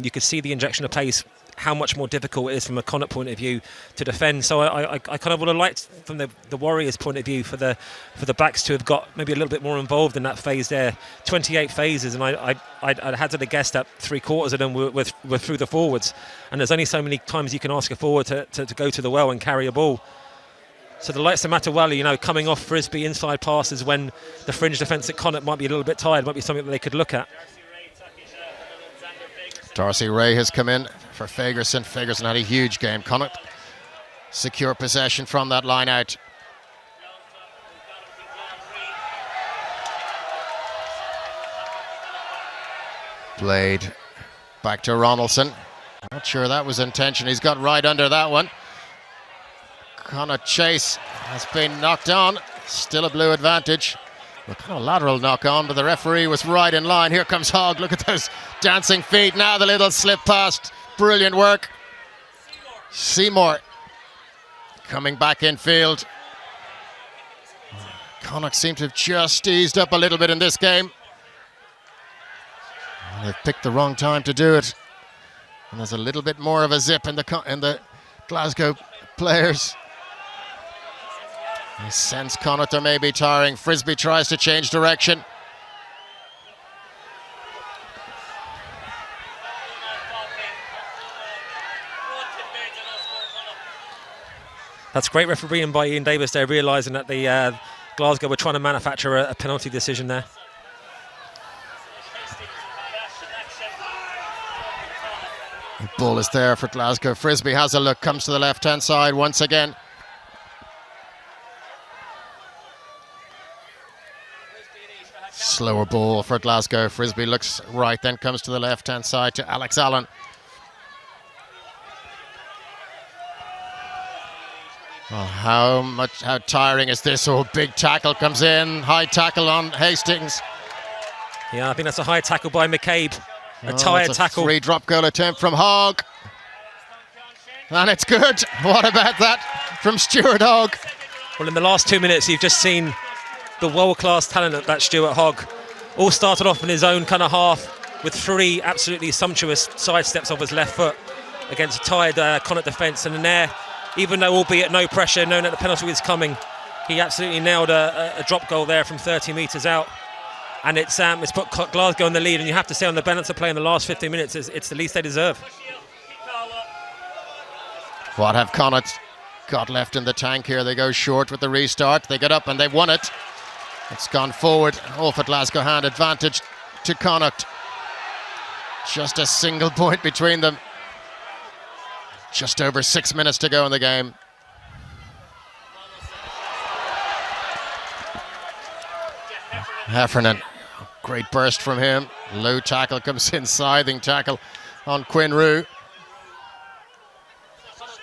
you could see the injection of pace, how much more difficult it is from a Connacht point of view to defend. So I kind of would have liked, from the Warriors point of view, for the backs to have got maybe a little bit more involved in that phase there. 28 phases, and I'd hazard a guess that 3/4 of them were through the forwards, and there's only so many times you can ask a forward to go to the well and carry a ball. So the likes of Matawalu, you know, coming off Frisbee inside passes when the fringe defence at Connacht might be a little bit tired, might be something that they could look at. Darcy Ray has come in for Fagerson. Fagerson had a huge game. Connacht secure possession from that line out. Blade back to Ronaldson. Not sure that was intention. He's got right under that one. Connacht chase has been knocked on. Still a blue advantage. Well, kind of lateral knock on, but the referee was right in line. Here comes Hogg. Look at those dancing feet. Now the little slip past. Brilliant work. Seymour coming back in field. Connacht seem to have just eased up a little bit in this game. Well, they've picked the wrong time to do it. And there's a little bit more of a zip in the Glasgow players. He sense Connacht are maybe tiring. Frisbee tries to change direction. That's great refereeing by Ian Davis there, realising that the Glasgow were trying to manufacture a penalty decision there. The ball is there for Glasgow. Frisbee has a look, comes to the left-hand side once again. Slower ball for Glasgow. Frisbee looks right, then comes to the left-hand side to Alex Allen. Oh, how tiring is this? Oh, big tackle comes in. High tackle on Hastings. Yeah, I think that's a high tackle by McCabe. A tired tackle. Free drop goal attempt from Hogg. And it's good. What about that from Stuart Hogg? Well, in the last 2 minutes, you've just seen the world-class talent of that Stuart Hogg. All started off in his own kind of half with 3 absolutely sumptuous side steps off his left foot against a tired Connacht defence. And in there, even though albeit no pressure, knowing that the penalty was coming, he absolutely nailed a drop goal there from 30 metres out. And it's put Glasgow in the lead, and you have to say on the balance of play in the last 15 minutes, it's the least they deserve. What have Connacht got left in the tank here? They go short with the restart. They get up and they've won it. It's gone forward, off at Glasgow hand, advantage to Connacht. Just a single point between them. Just over 6 minutes to go in the game. Heffernan, great burst from him. Low tackle comes in, scything tackle on Quinn Rue.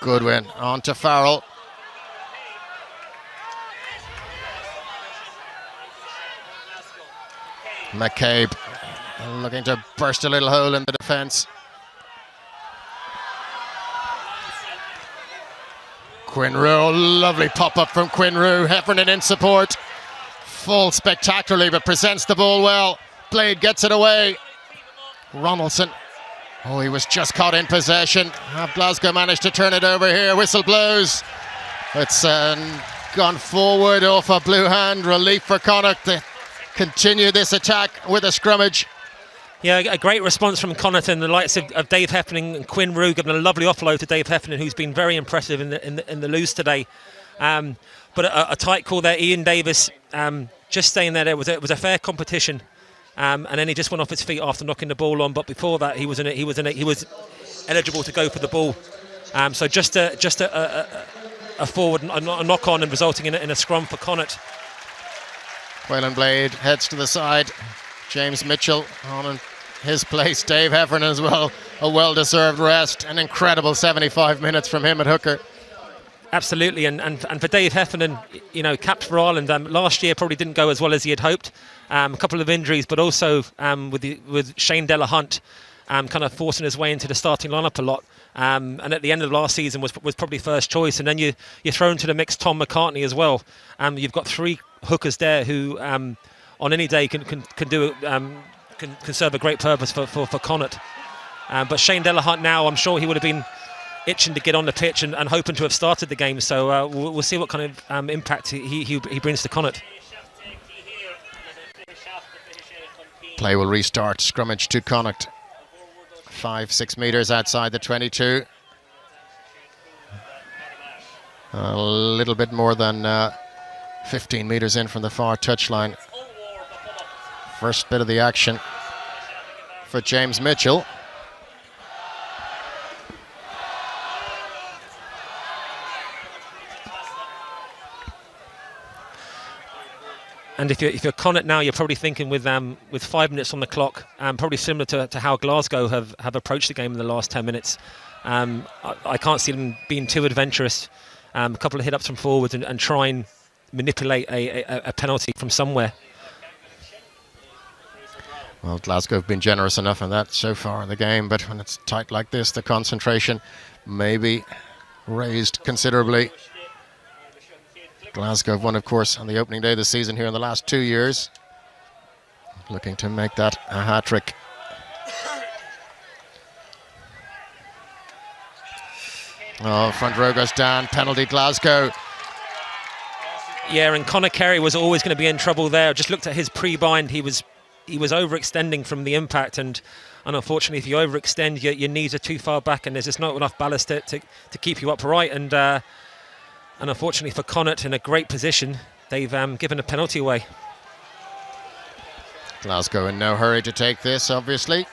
Goodwin on to Farrell. McCabe looking to burst a little hole in the defence. Quinn Rue, lovely pop-up from Quinn Rue. Heffernan in support. Falls spectacularly, but presents the ball well. Blade gets it away. Ronaldson. Oh, he was just caught in possession. Have Glasgow managed to turn it over here? Whistle blows. It's gone forward off a blue hand. Relief for Connacht to continue this attack with a scrummage. Yeah, a great response from Connacht and the likes of Dave Heffernan and Quinn Rue, giving a lovely offload to Dave Heffernan, who's been very impressive in the loose today. But a tight call there. Ian Davis just staying there. It was a fair competition, and then he just went off his feet after knocking the ball on. But before that, he was eligible to go for the ball. So just a forward, a knock on, and resulting in a scrum for Connacht. Wayland Blade heads to the side. James Mitchell on in his place. Dave Heffernan as well. A well-deserved rest. An incredible 75 minutes from him at hooker. Absolutely, and for Dave Heffernan, you know, capped for Ireland. Last year probably didn't go as well as he had hoped. A couple of injuries, but also with Shane Delahunt kind of forcing his way into the starting lineup a lot. And at the end of last season was probably first choice. And then you throw into the mix Tom McCartney as well. You've got three hookers there who on any day can serve a great purpose for Connacht. But Shane Delahunt now, I'm sure he would have been itching to get on the pitch and hoping to have started the game. So we'll see what kind of impact he brings to Connacht. Play will restart. Scrummage to Connacht. 5-6 metres outside the 22. A little bit more than 15 metres in from the far touchline. First bit of the action for James Mitchell. And if you're Connacht now, you're probably thinking with 5 minutes on the clock, probably similar to how Glasgow have approached the game in the last 10 minutes. I can't see them being too adventurous. A couple of hit-ups from forwards and try and manipulate a penalty from somewhere. Well, Glasgow have been generous enough in that so far in the game, but when it's tight like this, the concentration may be raised considerably. Glasgow have won, of course, on the opening day of the season here in the last 2 years. Looking to make that a hat-trick. Oh, front row goes down, penalty Glasgow. Yeah, and Conor Kerry was always going to be in trouble there. I just looked at his pre-bind. He was overextending from the impact, and unfortunately, if you overextend, your knees are too far back, and there's just not enough ballast to keep you upright. And unfortunately for Connacht, in a great position, they've given a penalty away. Glasgow in no hurry to take this, obviously.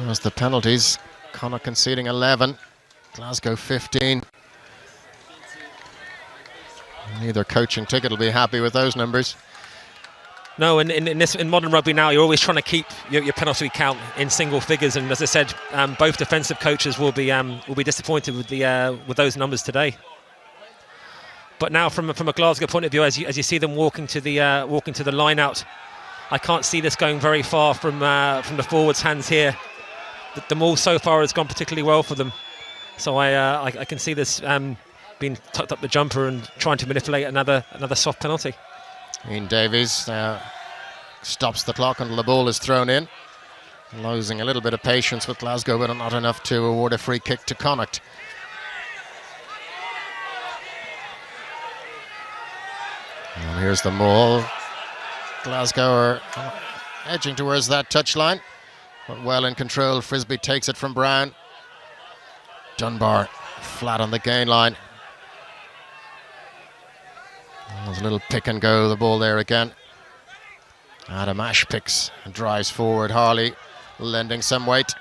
There's the penalties. Connacht conceding 11, Glasgow 15. Neither coaching ticket will be happy with those numbers. No, and in modern rugby now, you're always trying to keep your penalty count in single figures. And as I said, both defensive coaches will be disappointed with those numbers today. But now, from a Glasgow point of view, as you see them walking to the line out, I can't see this going very far from the forwards' hands here. The maul so far has gone particularly well for them, so I can see this being tucked up the jumper and trying to manipulate another soft penalty. Ian Davies stops the clock until the ball is thrown in, losing a little bit of patience with Glasgow, but not enough to award a free kick to Connacht. And here's the maul. Glasgow are edging towards that touchline, but well in control. Frisbee takes it from Brown. Dunbar flat on the gain line. There's a little pick and go, the ball there again. Adam Ash picks and drives forward. Harley lending some weight.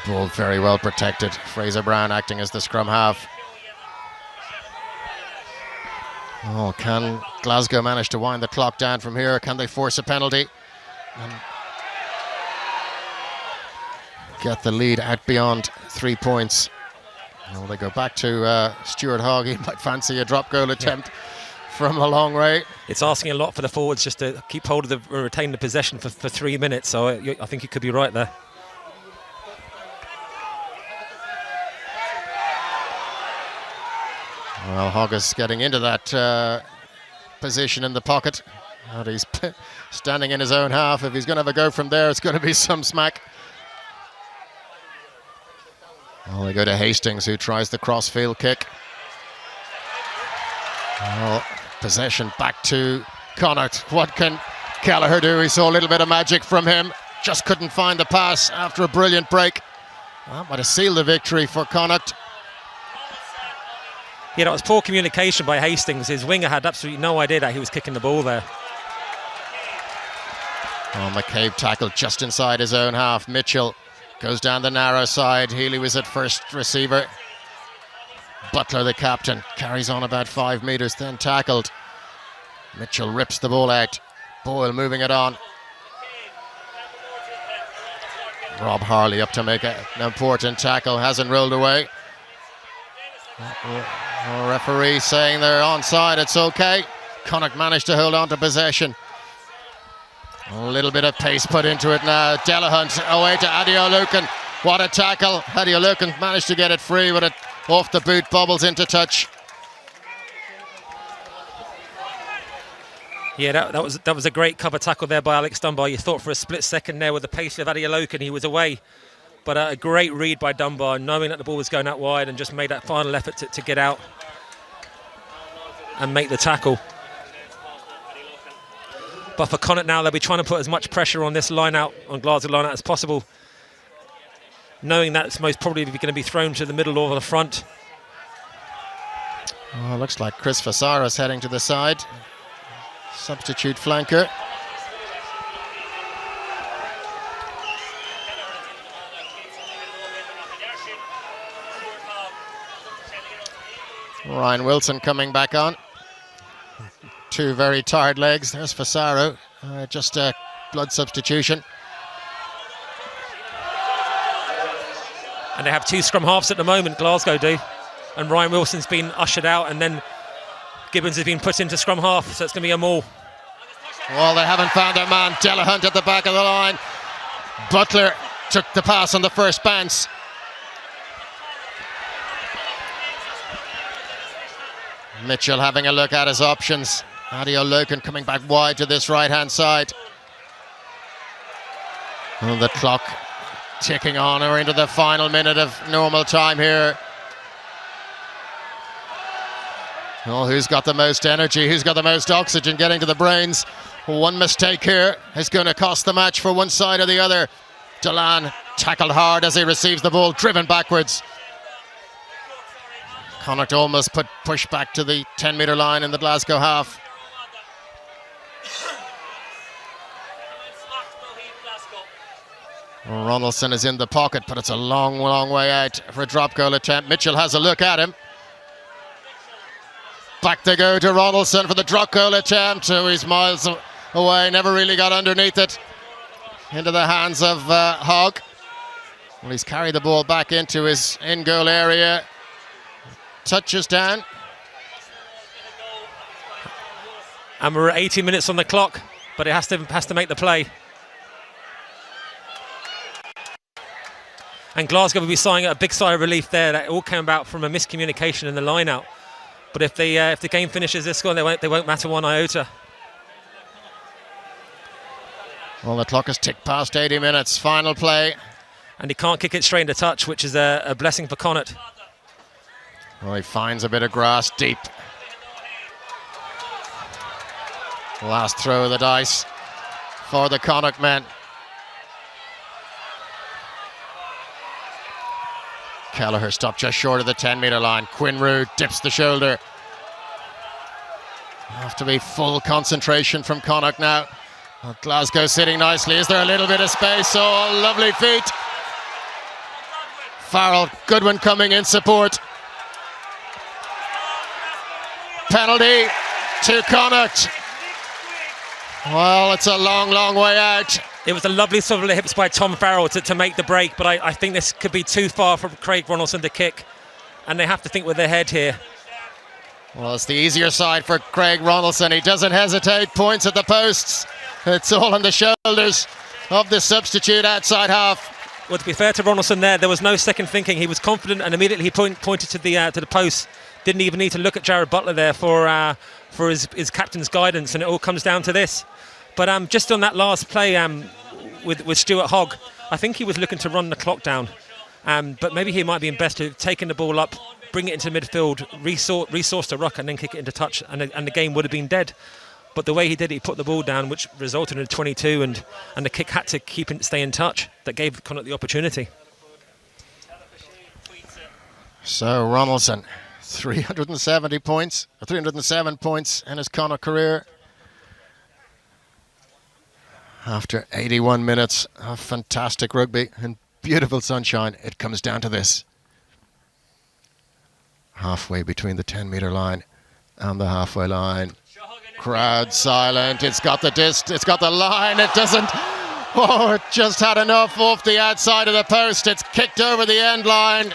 The ball very well protected. Fraser Brown acting as the scrum half. Oh, can Glasgow manage to wind the clock down from here? Can they force a penalty and get the lead out beyond 3 points? Well, they go back to Stuart Hogg. He might fancy a drop goal attempt from a long way. It's asking a lot for the forwards just to keep hold of retain the possession for 3 minutes, so I think you could be right there. Well, Hogg is getting into that position in the pocket, and he's standing in his own half. If he's going to have a go from there, it's going to be some smack. Well, they go to Hastings, who tries the crossfield kick. Well, possession back to Connacht. What can Kelleher do? He saw a little bit of magic from him. Just couldn't find the pass after a brilliant break. That might have sealed the victory for Connacht. Yeah, that was poor communication by Hastings. His winger had absolutely no idea that he was kicking the ball there. Oh, McCabe tackled just inside his own half. Mitchell goes down the narrow side. Healy was at first receiver. Butler, the captain, carries on about 5 metres, then tackled. Mitchell rips the ball out. Boyle moving it on. Rob Harley up to make an important tackle, hasn't rolled away. Referee saying they're onside, it's okay. Connacht managed to hold on to possession. A little bit of pace put into it now. Delahunt away to Adi O'Lucan. What a tackle. Adi O'Lucan managed to get it free, but it off the boot, bobbles into touch. Yeah, that was a great cover tackle there by Alex Dunbar. You thought for a split second there with the pace of Adi O'Lucan he was away. But a great read by Dunbar, knowing that the ball was going out wide, and just made that final effort to get out and make the tackle. But for Connacht now, they'll be trying to put as much pressure on this line out, on Glasgow line out as possible, knowing that it's most probably going to be thrown to the middle or the front. Oh, looks like Chris Fasaras heading to the side. Substitute flanker. Ryan Wilson coming back on. Two very tired legs. There's Fasaro, just a blood substitution. And they have two scrum halves at the moment, Glasgow do. And Ryan Wilson's been ushered out, and then Gibbons has been put into scrum half, so it's going to be a maul. Well, they haven't found their man. Delahunt at the back of the line. Butler took the pass on the first bounce. Mitchell having a look at his options. Adi O'Lucan coming back wide to this right-hand side. And the clock ticking on. We're into the final minute of normal time here. Well, who's got the most energy? Who's got the most oxygen getting to the brains? One mistake here is going to cost the match for one side or the other. Delan tackled hard as he receives the ball, driven backwards. Connacht almost pushed back to the 10-metre line in the Glasgow half. Ronaldson is in the pocket, but it's a long, long way out for a drop goal attempt. Mitchell has a look at him. Back they go to Ronaldson for the drop goal attempt. He's miles away, never really got underneath it. Into the hands of Hogg. Well, he's carried the ball back into his in-goal area. Touches down. And we're at 80 minutes on the clock, but it has to make the play. And Glasgow will be sighing a big sigh of relief there. That all came about from a miscommunication in the line-out. But if the game finishes this score, they won't matter one iota. Well, the clock has ticked past 80 minutes. Final play. And he can't kick it straight into touch, which is a blessing for Connacht. Well, he finds a bit of grass deep. Last throw of the dice for the Connacht men. Kelleher stopped just short of the 10-metre line. Quinn dips the shoulder. Have to be full concentration from Connacht now. Well, Glasgow sitting nicely. Is there a little bit of space? Oh, lovely feet. Farrell, Goodwin coming in support. Penalty to Connacht. Well, it's a long, long way out. It was a lovely swivel of hips by Tom Farrell to make the break, but I think this could be too far for Craig Ronaldson to kick, and they have to think with their head here. Well, it's the easier side for Craig Ronaldson. He doesn't hesitate, points at the posts. It's all on the shoulders of the substitute outside half. Well, to be fair to Ronaldson there was no second thinking. He was confident and immediately he pointed to the post. Didn't even need to look at Jared Butler there for his captain's guidance, and it all comes down to this. But just on that last play with Stuart Hogg, I think he was looking to run the clock down. But maybe he might be in best to have taken the ball up, bring it into midfield, resource the ruck and then kick it into touch, and the game would have been dead. But the way he did it, he put the ball down, which resulted in a 22, and the kick had to stay in touch. That gave Connacht the opportunity. So Ronaldson, 370 points, 307 points in his Connacht career. After 81 minutes of fantastic rugby and beautiful sunshine, it comes down to this. Halfway between the 10-metre line and the halfway line. Crowd silent. It's got the it's got the line. It doesn't. Oh, it just had enough off the outside of the post. It's kicked over the end line.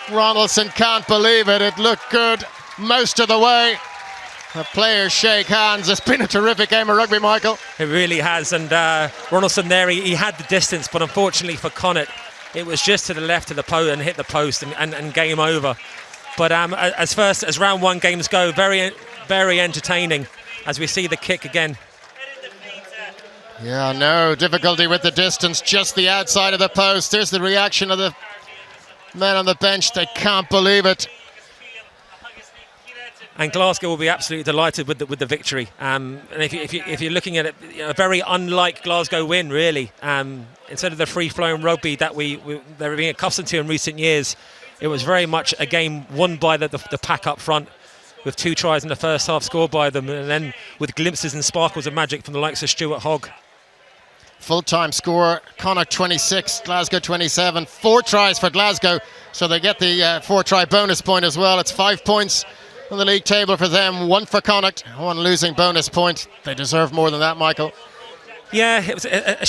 Ronaldson can't believe it. It looked good most of the way. The players shake hands. It's been a terrific game of rugby, Michael. It really has. And Ronaldson there, he had the distance, but unfortunately for Connacht, it was just to the left of the post and hit the post and game over. But as round one games go, very entertaining as we see the kick again. Yeah, no difficulty with the distance, just the outside of the post. There's the reaction of the men on the bench. They can't believe it. And Glasgow will be absolutely delighted with the victory. And if you're looking at it, a very unlike Glasgow win, really. Instead of the free-flowing rugby that they're being accustomed to in recent years, it was very much a game won by the pack up front, with 2 tries in the first half scored by them, and then with glimpses and sparkles of magic from the likes of Stuart Hogg. Full-time score, Connacht 26, Glasgow 27. 4 tries for Glasgow, so they get the 4-try bonus point as well. It's 5 points on the league table for them, 1 for Connacht, 1 losing bonus point. They deserve more than that, Michael. Yeah, it was a